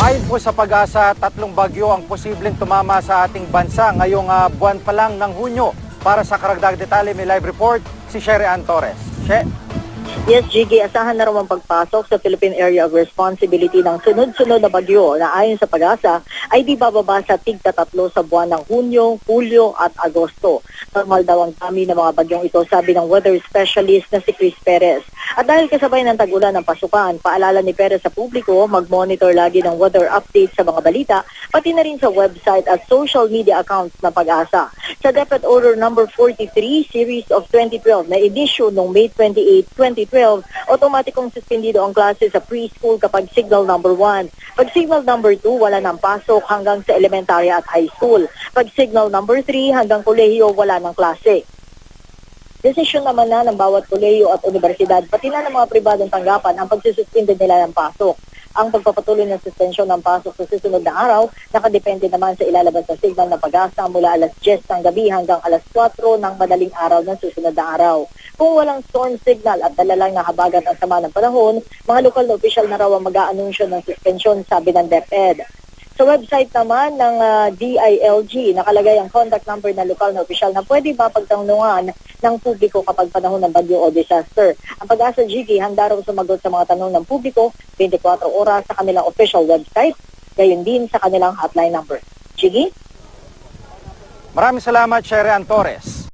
Ayon po sa Pag-asa, 3 bagyo ang posibleng tumama sa ating bansa ngayong buwan pa lang ng Hunyo. Para sa karagdag detalye, may live report si Sherry Ann Torres. Yes, Gigi, asahan na raw ang pagpasok sa Philippine Area of Responsibility ng sunod-sunod na bagyo na ayon sa Pag-asa ay di bababa sa tig-3 sa buwan ng Hunyo, Hulyo at Agosto. Normal daw ang dami ng mga bagyong ito, sabi ng weather specialist na si Chris Perez. At dahil kasabay ng tag-ulan ng pasukan, paalala ni Perez sa publiko, mag-monitor lagi ng weather update sa mga balita, pati na rin sa website at social media accounts ng Pag-asa. Sa DepEd Order No. 43, Series of 2012 na edisyon noong May 28, 2012, otomatikong suspendido ang klase sa preschool kapag signal number 1. Pag signal number 2, wala nang pasok hanggang sa elementary at high school. Pag signal number 3, hanggang kolehiyo, wala nang klase. Desisyon naman na ng bawat kolehiyo at universidad, pati na ng mga pribadong tanggapan ang pagsususpinde nila ng pasok. Ang pagpapatuloy ng suspensyon ng pasok sa susunod na araw, nakadepende naman sa ilalabas na signal ng Pag-asa mula alas 10 ng gabi hanggang alas 4 ng madaling araw ng susunod na araw. Kung walang storm signal at dalalang nakabagat ang sama ng panahon, mga lokal na opisyal na raw ang mag-aanunsyo ng suspensyon, sabi ng DepEd. Sa website naman ng DILG, nakalagay ang contact number ng lokal na opisyal na pwede mapagtanungan ng publiko kapag panahon ng bagyo o disaster. Ang Pag-asa, Gigi, handa raw sumagot sa mga tanong ng publiko 24 oras sa kanilang official website, gayon din sa kanilang hotline number. Gigi? Maraming salamat, Sherry Ann Torres.